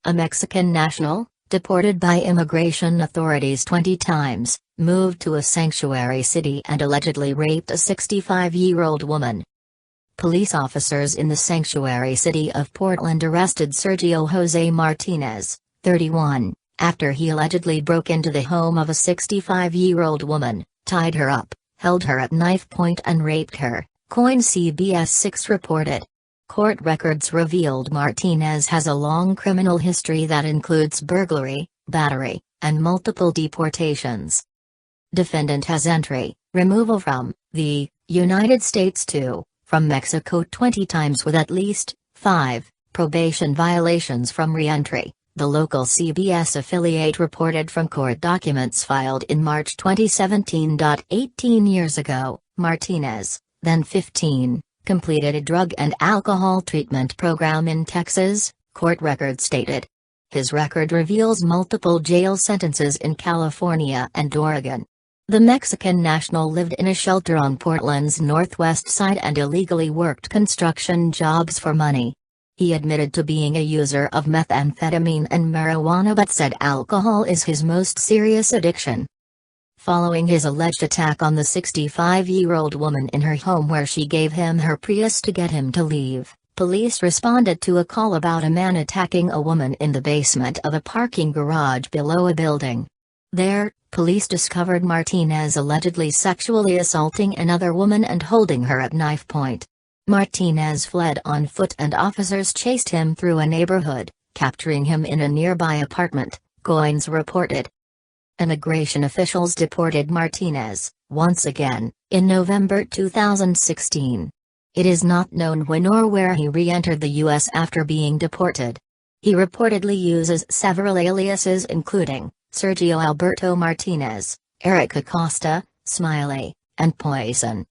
A Mexican national, deported by immigration authorities 20 times, moved to a sanctuary city and allegedly raped a 65-year-old woman. Police officers in the sanctuary city of Portland arrested Sergio Jose Martinez, 31, after he allegedly broke into the home of a 65-year-old woman, tied her up, held her at knife point and raped her, Coin CBS 6 reported. Court records revealed Martinez has a long criminal history that includes burglary, battery, and multiple deportations. Defendant has entry, removal from, the, United States to, from Mexico 20 times with at least, 5, probation violations from re-entry, the local CBS affiliate reported from court documents filed in March 2017. 18 years ago, Martinez, then 15, completed a drug and alcohol treatment program in Texas, court records stated. His record reveals multiple jail sentences in California and Oregon. The Mexican national lived in a shelter on Portland's northwest side and illegally worked construction jobs for money. He admitted to being a user of methamphetamine and marijuana but said alcohol is his most serious addiction. Following his alleged attack on the 65-year-old woman in her home where she gave him her Prius to get him to leave, police responded to a call about a man attacking a woman in the basement of a parking garage below a building. There, police discovered Martinez allegedly sexually assaulting another woman and holding her at knife point. Martinez fled on foot and officers chased him through a neighborhood, capturing him in a nearby apartment, Coins reported. Immigration officials deported Martinez, once again, in November 2016. It is not known when or where he re-entered the U.S. after being deported. He reportedly uses several aliases including Sergio Alberto Martinez, Eric Acosta, Smiley, and Poison.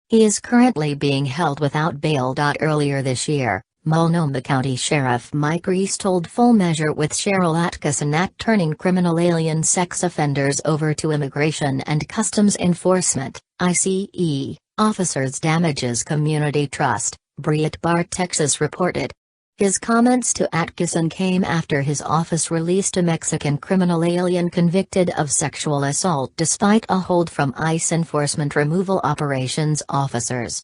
He is currently being held without bail. Earlier this year, Multnomah County Sheriff Mike Reese told Full Measure with Cheryl Atkinson that turning criminal alien sex offenders over to Immigration and Customs Enforcement, ICE, officers damages community trust, Breitbart Texas reported. His comments to Atkinson came after his office released a Mexican criminal alien convicted of sexual assault despite a hold from ICE enforcement removal operations officers.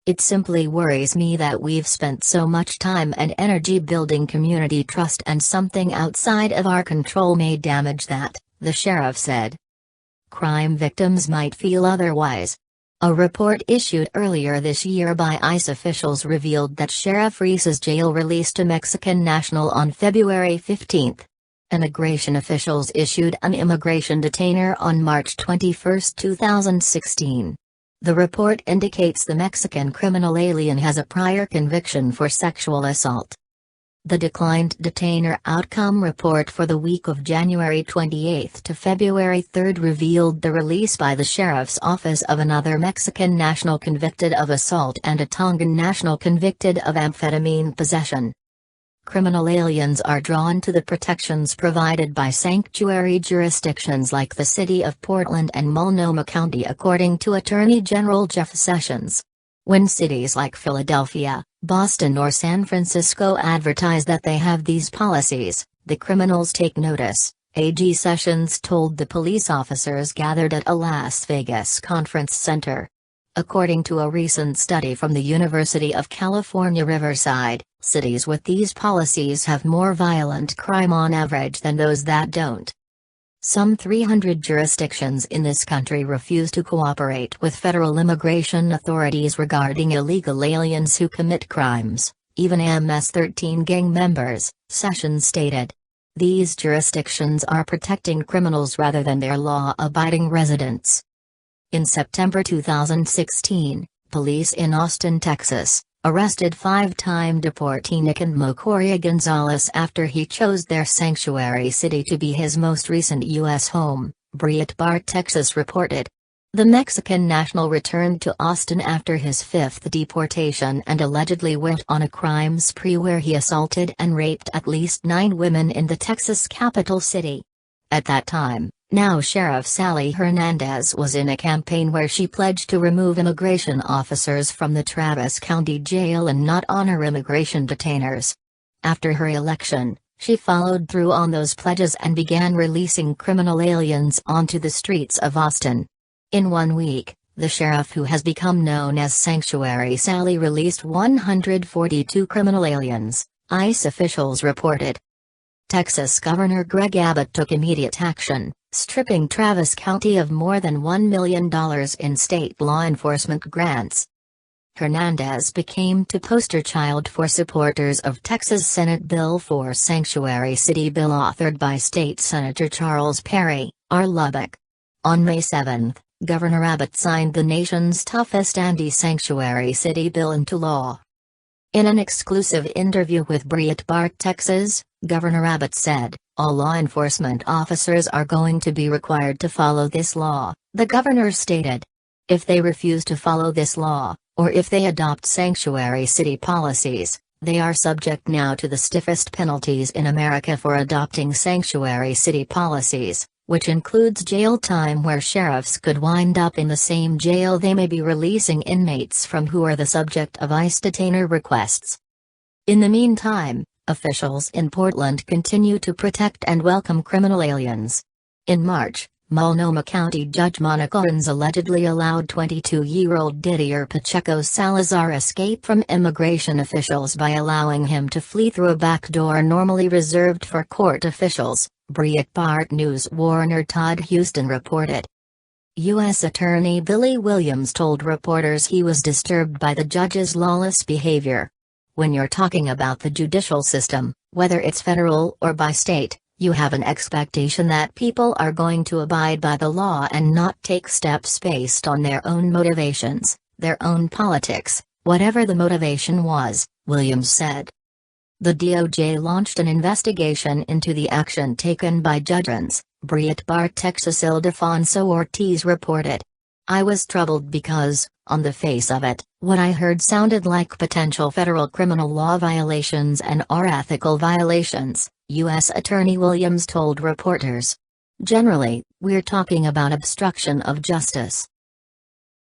It simply worries me that we've spent so much time and energy building community trust and something outside of our control may damage that, the sheriff said. Crime victims might feel otherwise. A report issued earlier this year by ICE officials revealed that Sheriff Reese's jail released a Mexican national on February 15. Immigration officials issued an immigration detainer on March 21, 2016. The report indicates the Mexican criminal alien has a prior conviction for sexual assault. The declined detainer outcome report for the week of January 28 to February 3 revealed the release by the sheriff's office of another Mexican national convicted of assault and a Tongan national convicted of amphetamine possession. Criminal aliens are drawn to the protections provided by sanctuary jurisdictions like the city of Portland and Multnomah County, according to Attorney General Jeff Sessions. When cities like Philadelphia, Boston or San Francisco advertise that they have these policies, the criminals take notice, AG Sessions told the police officers gathered at a Las Vegas conference center. According to a recent study from the University of California Riverside, cities with these policies have more violent crime on average than those that don't. Some 300 jurisdictions in this country refuse to cooperate with federal immigration authorities regarding illegal aliens who commit crimes, even MS-13 gang members, Sessions stated. These jurisdictions are protecting criminals rather than their law-abiding residents. In September 2016, police in Austin, Texas, arrested 5-time deportee Nican Mocoria Gonzalez after he chose their sanctuary city to be his most recent U.S. home, Breitbart Texas reported. The Mexican national returned to Austin after his 5th deportation and allegedly went on a crime spree where he assaulted and raped at least 9 women in the Texas capital city. At that time, now Sheriff Sally Hernandez was in a campaign where she pledged to remove immigration officers from the Travis County Jail and not honor immigration detainers. After her election, She followed through on those pledges and began releasing criminal aliens onto the streets of Austin. In 1 week, the sheriff who has become known as Sanctuary Sally released 142 criminal aliens, ICE officials reported. Texas Governor Greg Abbott took immediate action, stripping Travis County of more than $1 million in state law enforcement grants. Hernandez became the poster child for supporters of Texas Senate Bill for Sanctuary City bill authored by State Senator Charles Perry, R. Lubbock. On May 7, Governor Abbott signed the nation's toughest anti-sanctuary city bill into law. In an exclusive interview with Breitbart Texas, Governor Abbott said, "All law enforcement officers are going to be required to follow this law," the governor stated. "If they refuse to follow this law, or if they adopt sanctuary city policies, they are subject now to the stiffest penalties in America for adopting sanctuary city policies, which includes jail time where sheriffs could wind up in the same jail they may be releasing inmates from who are the subject of ICE detainer requests." In the meantime, officials in Portland continue to protect and welcome criminal aliens. In March, Multnomah County Judge Monica Owens allegedly allowed 22-year-old Didier Pacheco Salazar escape from immigration officials by allowing him to flee through a back door normally reserved for court officials, Breitbart News Warner Todd Houston reported. U.S. Attorney Billy Williams told reporters he was disturbed by the judge's lawless behavior. "When you're talking about the judicial system, whether it's federal or by state, you have an expectation that people are going to abide by the law and not take steps based on their own motivations, their own politics, whatever the motivation was," Williams said. The DOJ launched an investigation into the action taken by Judge Owens, Breitbart Texas Ildefonso Ortiz reported. "I was troubled because, on the face of it, what I heard sounded like potential federal criminal law violations and or ethical violations," U.S. Attorney Williams told reporters. "Generally, we're talking about obstruction of justice.